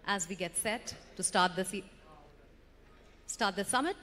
as we get set to start the summit.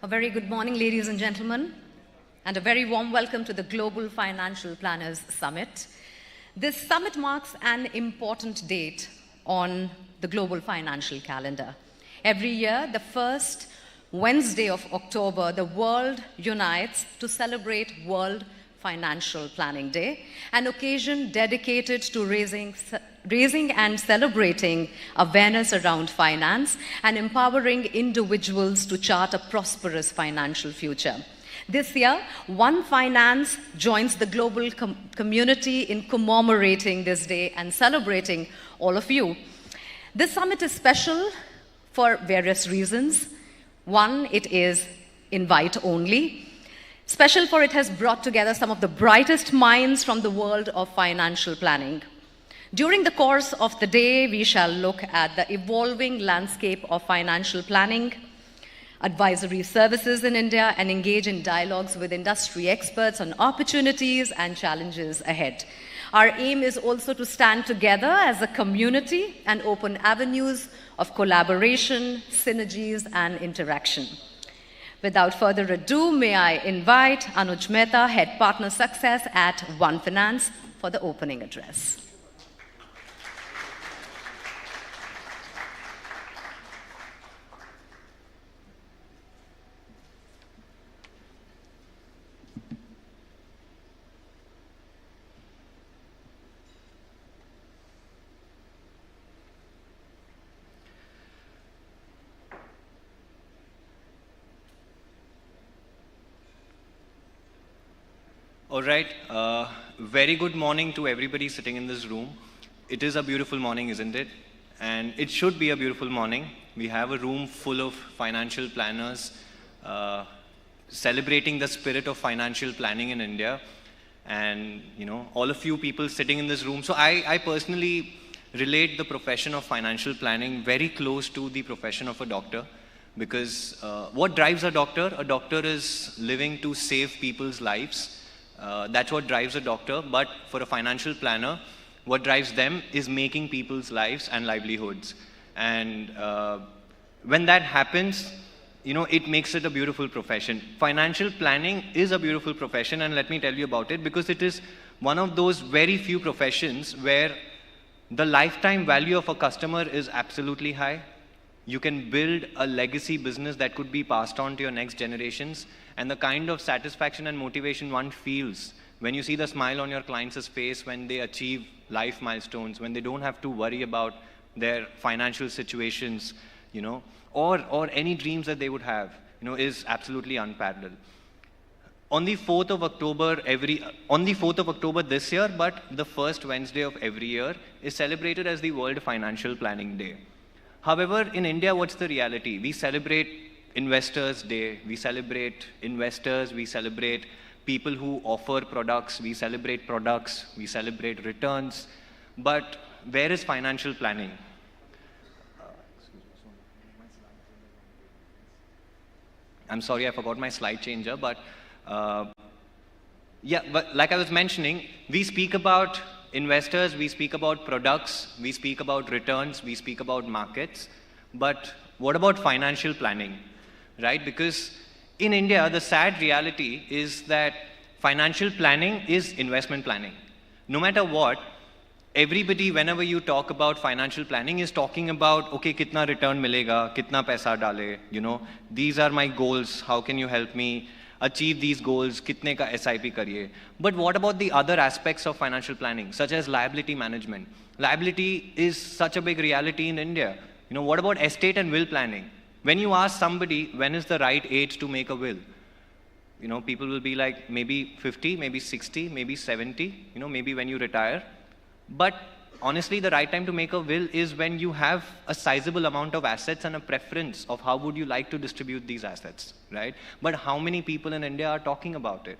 A very good morning, ladies and gentlemen, and a very warm welcome to the Global Financial Planners Summit. This summit marks an important date on the global financial calendar. Every year, the first Wednesday of October, the world unites to celebrate World Financial Planning Day, an occasion dedicated to raising and celebrating awareness around finance and empowering individuals to chart a prosperous financial future. This year, One Finance joins the global community in commemorating this day and celebrating all of you. This summit is special for various reasons. One, it is invite-only. Special for it has brought together some of the brightest minds from the world of financial planning. During the course of the day, we shall look at the evolving landscape of financial planning, advisory services in India, and engage in dialogues with industry experts on opportunities and challenges ahead. Our aim is also to stand together as a community and open avenues of collaboration, synergies, and interaction. Without further ado, may I invite Anuj Mehta, Head Partner Success at One Finance, for the opening address. All right, very good morning to everybody sitting in this room. It is a beautiful morning, isn't it? And it should be a beautiful morning. We have a room full of financial planners celebrating the spirit of financial planning in India. And, you know, all of you people sitting in this room. So I personally relate the profession of financial planning very close to the profession of a doctor. Because what drives a doctor? A doctor is living to save people's lives. That's what drives a doctor, but for a financial planner, what drives them is making people's lives and livelihoods. And when that happens, you know, it makes it a beautiful profession. Financial planning is a beautiful profession, and let me tell you about it, because it is one of those very few professions where the lifetime value of a customer is absolutely high. You can build a legacy business that could be passed on to your next generations. And the kind of satisfaction and motivation one feels when you see the smile on your client's face when they achieve life milestones, when they don't have to worry about their financial situations, you know, or any dreams that they would have, you know, is absolutely unparalleled. On the 4th of October this year, but the first Wednesday of every year is celebrated as the World Financial Planning Day. However, in India, what's the reality? We celebrate Investors Day, we celebrate investors, we celebrate people who offer products, we celebrate returns, but where is financial planning? I'm sorry, I forgot my slide changer, but yeah, but like I was mentioning, we speak about investors, we speak about products, we speak about returns, we speak about markets, but what about financial planning, right? Because in India, the sad reality is that financial planning is investment planning. No matter what, everybody, whenever you talk about financial planning, is talking about, okay, kitna return milega, kitna paisa dale, you know, these are my goals, how can you help me achieve these goals, kitne ka SIP kariye. But what about the other aspects of financial planning, such as liability management? Liability is such a big reality in India. You know, what about estate and will planning? When you ask somebody, when is the right age to make a will? You know, people will be like, maybe 50, maybe 60, maybe 70, you know, maybe when you retire. But honestly, the right time to make a will is when you have a sizable amount of assets and a preference of how would you like to distribute these assets, right? But how many people in India are talking about it?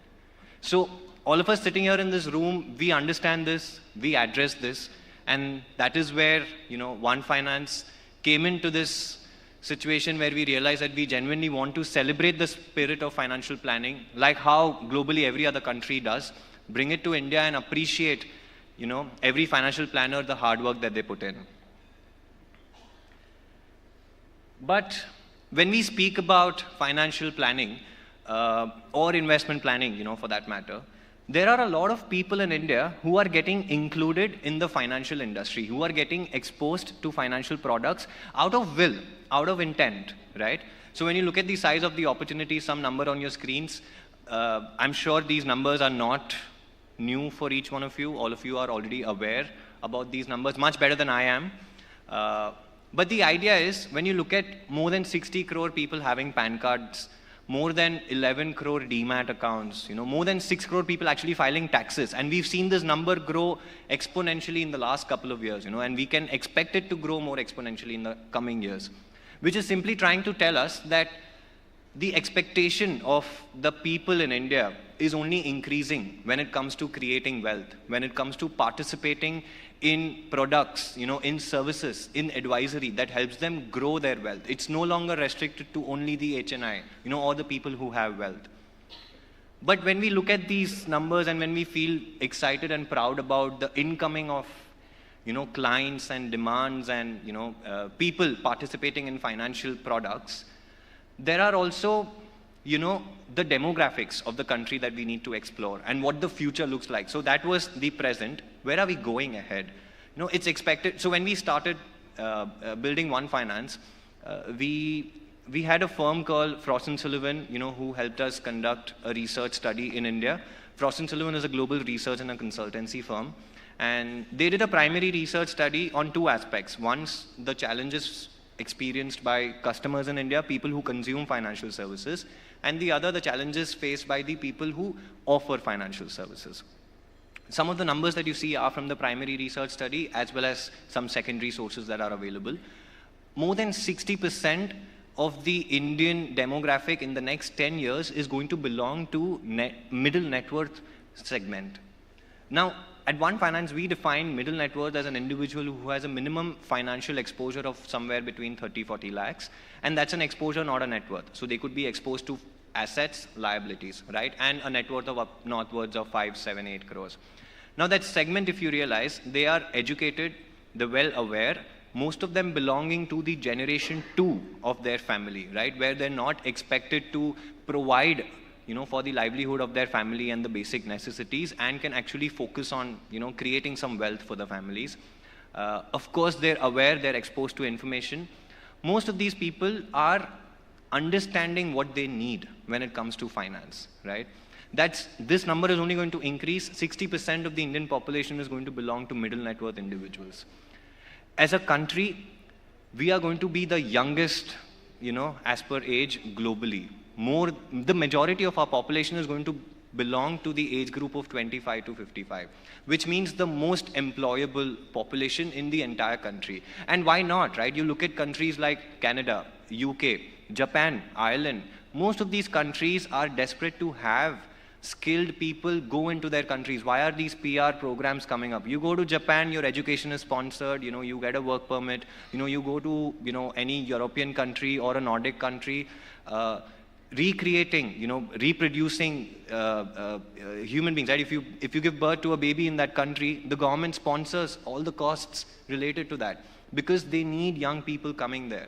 So all of us sitting here in this room, we understand this, we address this, and that is where, you know, One Finance came into this situation where we realized that we genuinely want to celebrate the spirit of financial planning, like how globally every other country does, bring it to India and appreciate, you know, every financial planner, the hard work that they put in. But when we speak about financial planning, or investment planning, you know, for that matter, there are a lot of people in India who are getting included in the financial industry, who are getting exposed to financial products out of will, out of intent, right? So when you look at the size of the opportunity, some number on your screens, I'm sure these numbers are not new for each one of you. All of you are already aware about these numbers, much better than I am. But the idea is, when you look at more than 60 crore people having PAN cards, more than 11 crore DMAT accounts, you know, more than 6 crore people actually filing taxes. And we've seen this number grow exponentially in the last couple of years, you know, and we can expect it to grow more exponentially in the coming years, which is simply trying to tell us that the expectation of the people in India is only increasing when it comes to creating wealth, when it comes to participating in products, you know, in services, in advisory that helps them grow their wealth. It's no longer restricted to only the HNI, you know, or the people who have wealth. But when we look at these numbers and when we feel excited and proud about the incoming of, you know, clients and demands and, you know, people participating in financial products, there are also, you know, the demographics of the country that we need to explore and what the future looks like. So that was the present. Where are we going ahead? You know, it's expected. So when we started building One Finance, we had a firm called Frost & Sullivan, you know, who helped us conduct a research study in India. Frost & Sullivan is a global research and a consultancy firm. And they did a primary research study on two aspects. One's the challenges experienced by customers in India, people who consume financial services, and the other, the challenges faced by the people who offer financial services. Some of the numbers that you see are from the primary research study, as well as some secondary sources that are available. More than 60% of the Indian demographic in the next 10 years is going to belong to middle net worth segment. Now, at One Finance, we define middle net worth as an individual who has a minimum financial exposure of somewhere between 30-40 lakhs. And that's an exposure, not a net worth. So they could be exposed to assets, liabilities, right? And a net worth of northwards of 5, 7, 8 crores. Now that segment, if you realize, they are educated, they're well aware, most of them belonging to the generation 2 of their family, right? Where they're not expected to provide, you know, for the livelihood of their family and the basic necessities, and can actually focus on, you know, creating some wealth for the families. Of course, they're aware, they're exposed to information. Most of these people are understanding what they need when it comes to finance, right? This number is only going to increase. 60% of the Indian population is going to belong to middle net worth individuals. As a country, we are going to be the youngest, you know, as per age globally. The majority of our population is going to belong to the age group of 25 to 55, which means the most employable population in the entire country. And why not, right? You look at countries like Canada, UK, Japan, Ireland. Most of these countries are desperate to have skilled people go into their countries. Why are these PR programs coming up? You go to Japan, your education is sponsored, you know, you get a work permit, you know, you go to, you know, any European country or a Nordic country, recreating, you know, reproducing human beings, right? If you give birth to a baby in that country, the government sponsors all the costs related to that because they need young people coming there.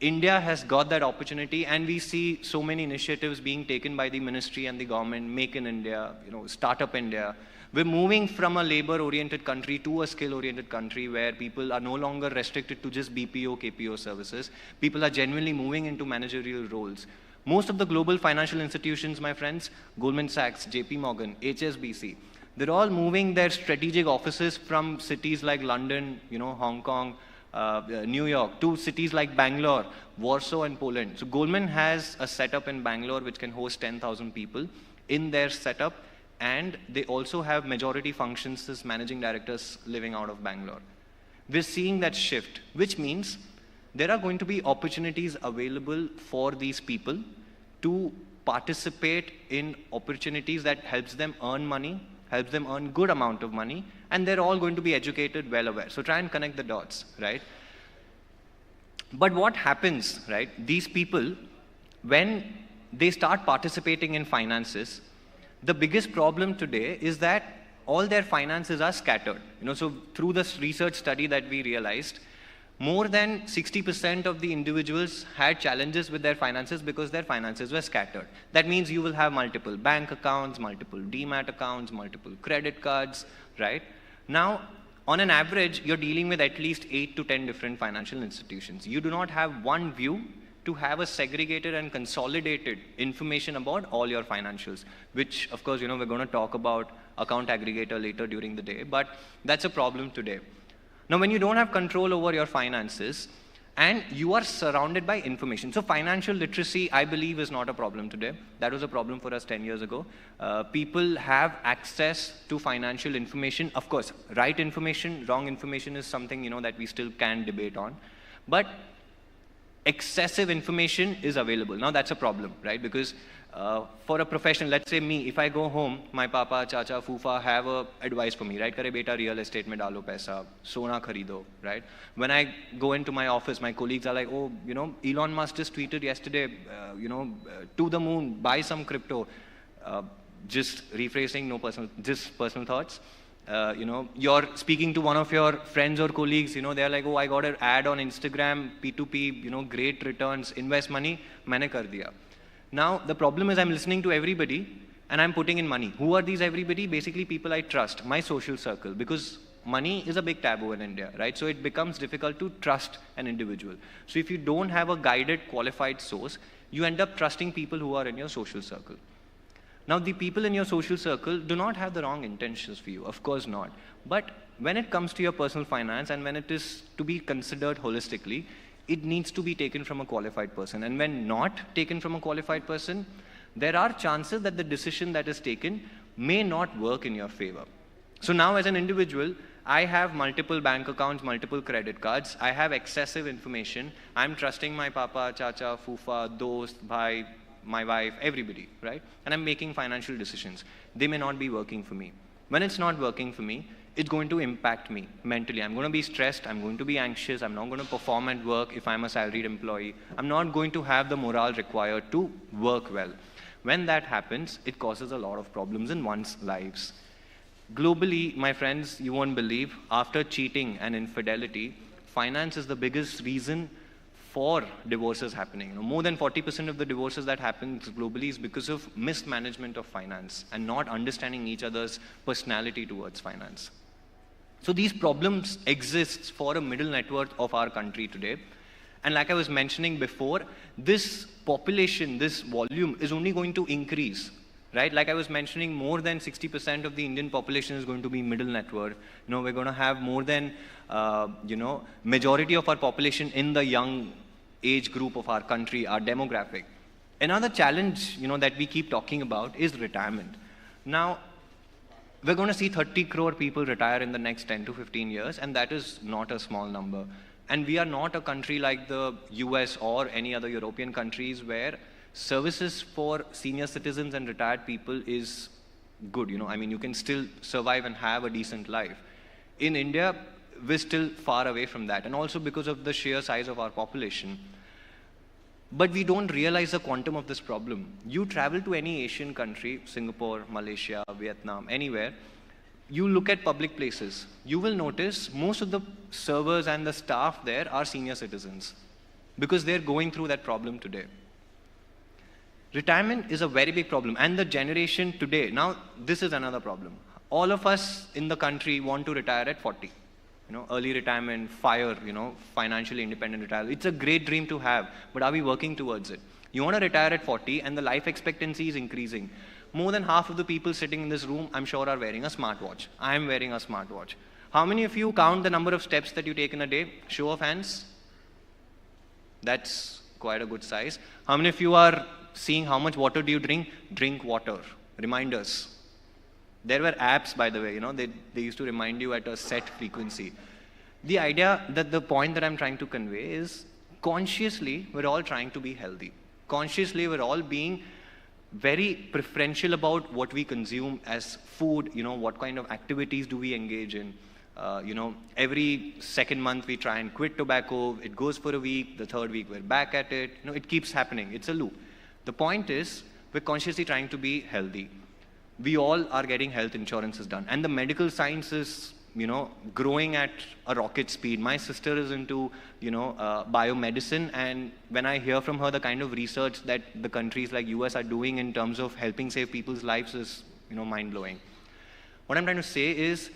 India has got that opportunity, and we see so many initiatives being taken by the ministry and the government, Make in India, Startup India. We're moving from a labor-oriented country to a skill-oriented country where people are no longer restricted to just BPO, KPO services. People are genuinely moving into managerial roles. Most of the global financial institutions, my friends, Goldman Sachs, JP Morgan, HSBC, they're all moving their strategic offices from cities like London, Hong Kong, New York, to cities like Bangalore, Warsaw, and Poland. So Goldman has a setup in Bangalore which can host 10,000 people in their setup, and they also have majority functions as managing directors living out of Bangalore. We're seeing that shift, which means there are going to be opportunities available for these people to participate in opportunities that helps them earn money, helps them earn good amount of money, and they're all going to be educated, well aware. So try and connect the dots, right? But what happens, right? These people, when they start participating in finances, the biggest problem today is that all their finances are scattered. So through this research study that we realized, more than 60% of the individuals had challenges with their finances because their finances were scattered. That means you will have multiple bank accounts, multiple demat accounts, multiple credit cards, right? Now, on an average, you're dealing with at least 8 to 10 different financial institutions. You do not have one view to have a segregated and consolidated information about all your financials, which, of course, we're going to talk about account aggregator later during the day, but that's a problem today. Now, when you don't have control over your finances and you are surrounded by information, so financial literacy, I believe, is not a problem today. That was a problem for us 10 years ago. People have access to financial information. Of course, right information, wrong information is something, that we still can debate on. But excessive information is available. Now, that's a problem, right? Because for a professional, let's say me, if I go home, my papa, chacha, fufa have advice for me, right? Kare beta real estate mein dalo paisa, sona kharido, right? When I go into my office, my colleagues are like, oh, Elon Musk just tweeted yesterday, to the moon, buy some crypto. Just rephrasing, no personal, just personal thoughts. You're speaking to one of your friends or colleagues, they're like, oh, I got an ad on Instagram, P2P, great returns, invest money, maine kar diya. Now, the problem is I'm listening to everybody and I'm putting in money. Who are these everybody? Basically, people I trust, my social circle, because money is a big taboo in India, right? So it becomes difficult to trust an individual. So if you don't have a guided, qualified source, you end up trusting people who are in your social circle. Now, the people in your social circle do not have the wrong intentions for you, of course not. But when it comes to your personal finance and when it is to be considered holistically, it needs to be taken from a qualified person. And when not taken from a qualified person, there are chances that the decision that is taken may not work in your favor. So now as an individual, I have multiple bank accounts, multiple credit cards. I have excessive information. I'm trusting my papa, chacha, fufa, dost, bhai, my wife, everybody, right? And I'm making financial decisions. They may not be working for me. When it's not working for me, it's going to impact me mentally. I'm going to be stressed. I'm going to be anxious. I'm not going to perform at work if I'm a salaried employee. I'm not going to have the morale required to work well. When that happens, it causes a lot of problems in one's lives. Globally, my friends, you won't believe, after cheating and infidelity, finance is the biggest reason for divorces happening. More than 40% of the divorces that happen globally is because of mismanagement of finance and not understanding each other's personality towards finance. So these problems exist for a middle net worth of our country today. And like I was mentioning before, this population, this volume is only going to increase, right? Like I was mentioning, more than 60% of the Indian population is going to be middle net worth. We're going to have more than, majority of our population in the young age group of our country, our demographic. Another challenge, that we keep talking about is retirement. Now, we're going to see 30 crore people retire in the next 10 to 15 years, and that is not a small number. And we are not a country like the US or any other European countries where services for senior citizens and retired people is good. I mean, you can still survive and have a decent life. In India, we're still far away from that, and also because of the sheer size of our population. But we don't realize the quantum of this problem. You travel to any Asian country, Singapore, Malaysia, Vietnam, anywhere, you look at public places, you will notice most of the servers and the staff there are senior citizens. because they're going through that problem today. Retirement is a very big problem, and the generation today, now this is another problem. All of us in the country want to retire at 40. Early retirement, FIRE, financially independent retirement. It's a great dream to have, but are we working towards it? You want to retire at 40 and the life expectancy is increasing. More than half of the people sitting in this room, I'm sure, are wearing a smartwatch. I'm wearing a smartwatch. How many of you count the number of steps that you take in a day? Show of hands. That's quite a good size. How many of you are seeing how much water do you drink? Drink water. Reminders. There were apps, by the way, they used to remind you at a set frequency. The idea, that the point that I'm trying to convey is, consciously, we're all trying to be healthy. Consciously, we're all being very preferential about what we consume as food, what kind of activities do we engage in. Every second month we try and quit tobacco, it goes for a week, the third week we're back at it. It keeps happening, it's a loop. The point is, we're consciously trying to be healthy. We all are getting health insurances done. And the medical science is, growing at a rocket speed. My sister is into, biomedicine, and when I hear from her the kind of research that the countries like US are doing in terms of helping save people's lives is, mind-blowing. What I'm trying to say is,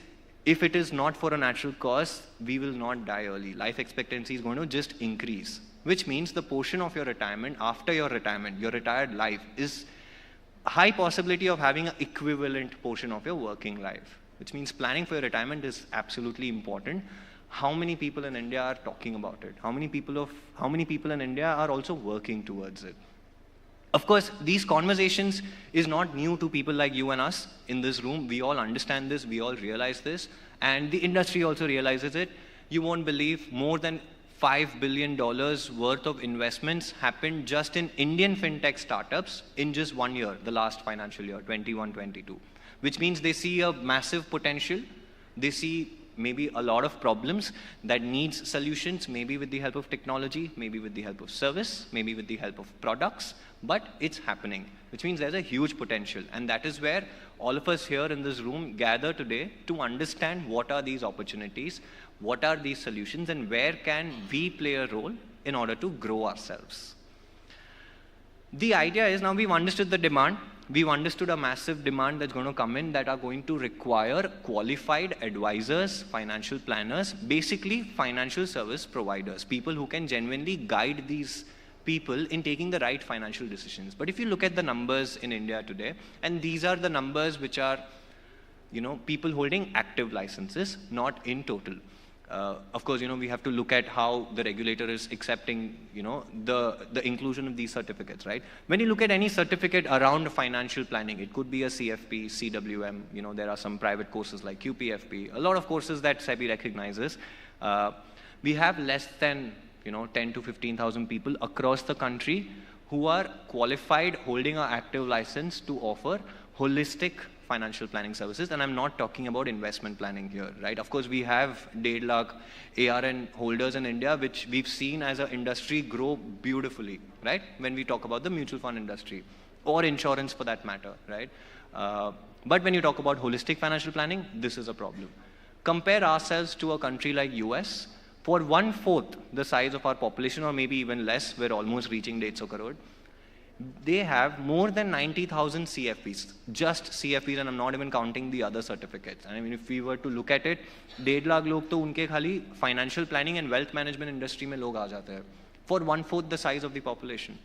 if it is not for a natural cause, we will not die early. Life expectancy is going to just increase, which means the portion of your retirement, after your retirement, your retired life, is high possibility of having an equivalent portion of your working life, which means planning for your retirement is absolutely important. How many people in India are talking about it? How many people in India are also working towards it? Of course, these conversations is not new to people like you and us in this room. We all understand this, we all realize this, and the industry also realizes it. You won't believe, more than $5 billion worth of investments happened just in Indian fintech startups in just 1 year, the last financial year, 21-22, which means they see a massive potential. They see maybe a lot of problems that needs solutions, maybe with the help of technology, maybe with the help of service, maybe with the help of products, but it's happening, which means there's a huge potential. And that is where all of us here in this room gather today to understand what are these opportunities, what are these solutions, and where can we play a role in order to grow ourselves. The idea is, now we've understood the demand, we've understood a massive demand that's going to come in that are going to require qualified advisors, financial planners, basically financial service providers, people who can genuinely guide these people in taking the right financial decisions. But if you look at the numbers in India today, and these are the numbers which are, people holding active licenses, not in total. Of course, we have to look at how the regulator is accepting, the inclusion of these certificates, right? When you look at any certificate around financial planning, it could be a CFP, CWM, there are some private courses like QPFP, a lot of courses that SEBI recognizes. We have less than, 10 to 15,000 people across the country who are qualified, holding an active license to offer holistic financial planning services, and I'm not talking about investment planning here, right? Of course, we have 1.5 lakh ARN holders in India, which we've seen as an industry grow beautifully, right? When we talk about the mutual fund industry, or insurance for that matter, right? But when you talk about holistic financial planning, this is a problem. Compare ourselves to a country like US. For 1/4 the size of our population, or maybe even less, we're almost reaching 150 crore. They have more than 90,000 CFPs, just CFPs, and I'm not even counting the other certificates. I mean, if we were to look at it, 1.5 lakh log to unke khali financial planning and wealth management industry mein log aa jate hain, for 1/4 the size of the population.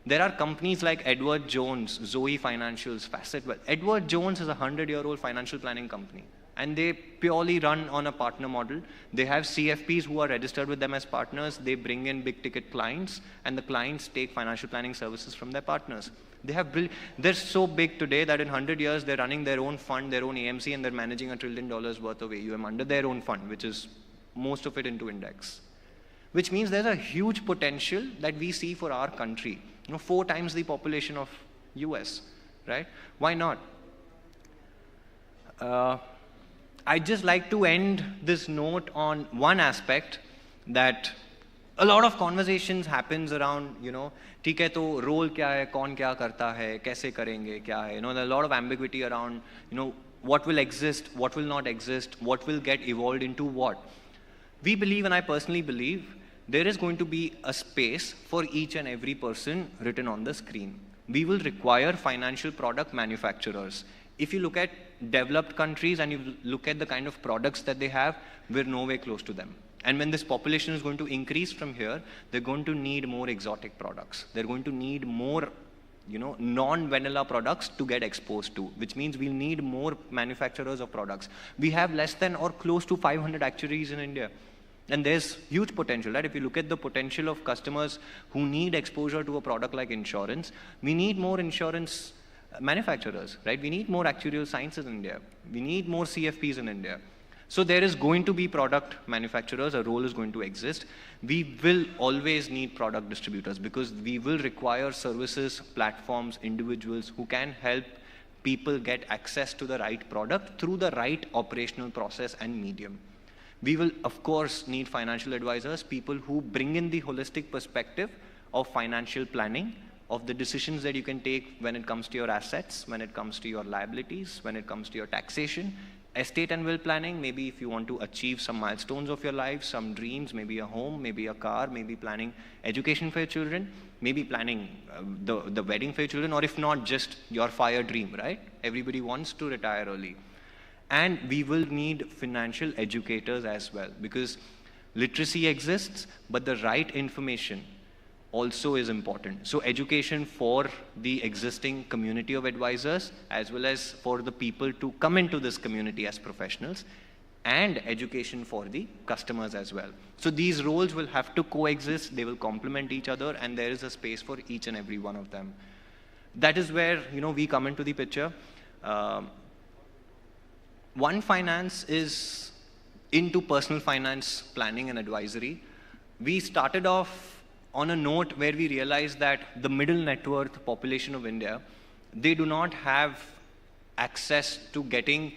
There are companies like Edward Jones, Zoe Financials, Facet Wealth. Edward Jones is a 100-year-old financial planning company, and they purely run on a partner model. They have CFPs who are registered with them as partners. They bring in big ticket clients, and the clients take financial planning services from their partners. They're so big today that in 100 years, they're running their own fund, their own AMC, and they're managing $1 trillion worth of AUM under their own fund, which is most of it into index. Which means there's a huge potential that we see for our country. 4 times the population of US, right? Why not? I'd just like to end this note on one aspect that a lot of conversations happens around, ठीक है तो role क्या है, कौन क्या करता है, कैसे करेंगे, क्या है, there's a lot of ambiguity around, what will exist, what will not exist, what will get evolved into what. We believe, and I personally believe, there is going to be a space for each and every person written on the screen. We will require financial product manufacturers. If you look at developed countries and you look at the kind of products that they have, we're nowhere close to them. And when this population is going to increase from here, they're going to need more exotic products. They're going to need more, non-vanilla products to get exposed to, which means we'll need more manufacturers of products. We have less than or close to 500 actuaries in India. And there's huge potential, right? If you look at the potential of customers who need exposure to a product like insurance, we need more insurance manufacturers, right? We need more actuarial sciences in India. We need more CFPs in India. So there is going to be product manufacturers, a role is going to exist. We will always need product distributors because we will require services, platforms, individuals who can help people get access to the right product through the right operational process and medium. We will, of course, need financial advisors, people who bring in the holistic perspective of financial planning, of the decisions that you can take when it comes to your assets, when it comes to your liabilities, when it comes to your taxation, estate and will planning, maybe if you want to achieve some milestones of your life, some dreams, maybe a home, maybe a car, maybe planning education for your children, maybe planning the wedding for your children, or if not, just your fire dream, right? Everybody wants to retire early. And we will need financial educators as well, because literacy exists, but the right information also is important. So education for the existing community of advisors, as well as for the people to come into this community as professionals, and education for the customers as well. So these roles will have to coexist, they will complement each other, and there is a space for each and every one of them. That is where, we come into the picture. One Finance is into personal finance planning and advisory. We started off on a note where we realized that the middle net worth population of India, they do not have access to getting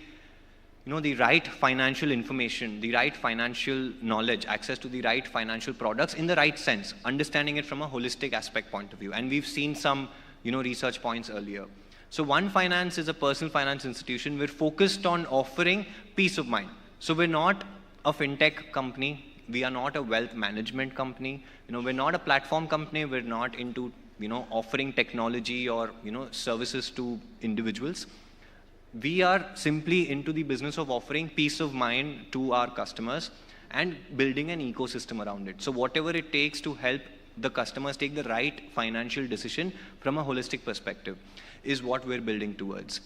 the right financial information, the right financial knowledge, access to the right financial products in the right sense, understanding it from a holistic aspect point of view. And we've seen some research points earlier. So One Finance is a personal finance institution. We're focused on offering peace of mind. So we're not a fintech company. We are not a wealth management company. We're not a platform company. We're not into, offering technology or, services to individuals. We are simply into the business of offering peace of mind to our customers and building an ecosystem around it. So whatever it takes to help the customers take the right financial decision from a holistic perspective is what we're building towards.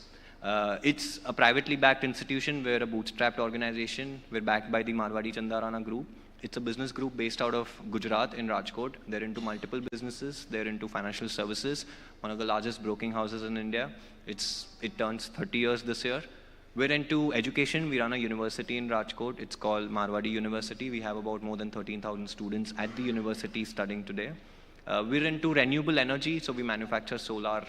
It's a privately backed institution. We're a bootstrapped organization. We're backed by the Marwadi Chandarana Group. It's a business group based out of Gujarat in Rajkot. They're into multiple businesses. They're into financial services, one of the largest broking houses in India. It turns 30 years this year. We're into education. We run a university in Rajkot. It's called Marwadi University. We have about more than 13,000 students at the university studying today. We're into renewable energy, so we manufacture solar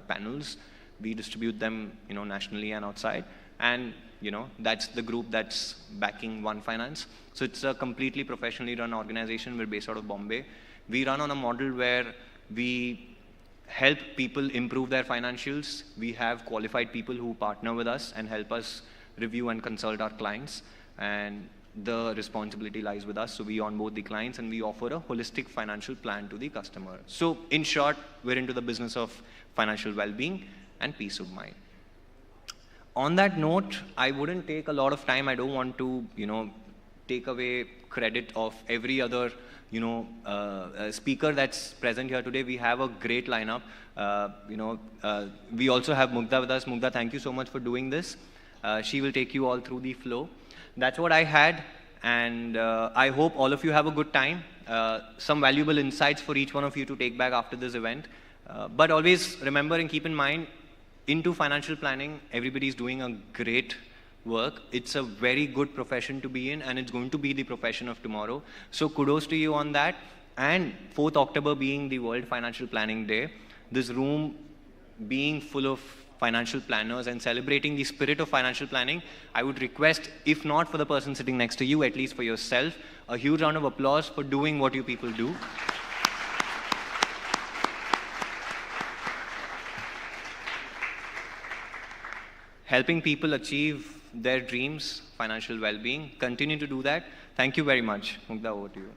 panels. We distribute them, nationally and outside. And, that's the group that's backing One Finance. So it's a completely professionally run organization. We're based out of Bombay. We run on a model where we help people improve their financials. We have qualified people who partner with us and help us review and consult our clients. And the responsibility lies with us. So we onboard the clients and we offer a holistic financial plan to the customer. So in short, we're into the business of financial well-being and peace of mind. On that note, I wouldn't take a lot of time. I don't want to, take away credit of every other, speaker that's present here today. We have a great lineup. We also have Mugdha with us. Mugdha, thank you so much for doing this. She will take you all through the flow. That's what I had, and I hope all of you have a good time. Some valuable insights for each one of you to take back after this event. But always remember and keep in mind, into financial planning, everybody's doing a great work. It's a very good profession to be in, and it's going to be the profession of tomorrow. So kudos to you on that. And 4th October being the World Financial Planning Day, this room being full of financial planners and celebrating the spirit of financial planning, I would request, if not for the person sitting next to you, at least for yourself, a huge round of applause for doing what you people do. Helping people achieve their dreams, financial well-being. Continue to do that. Thank you very much. Mugdha, over to you.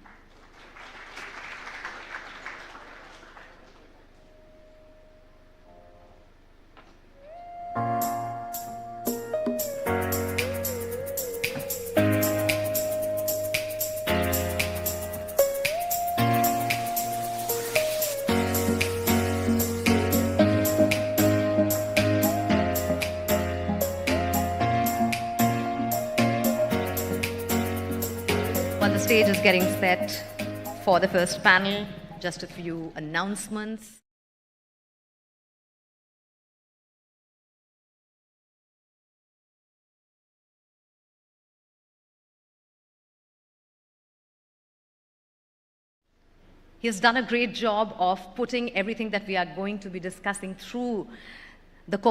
While the stage is getting set for the first panel, just a few announcements. He has done a great job of putting everything that we are going to be discussing through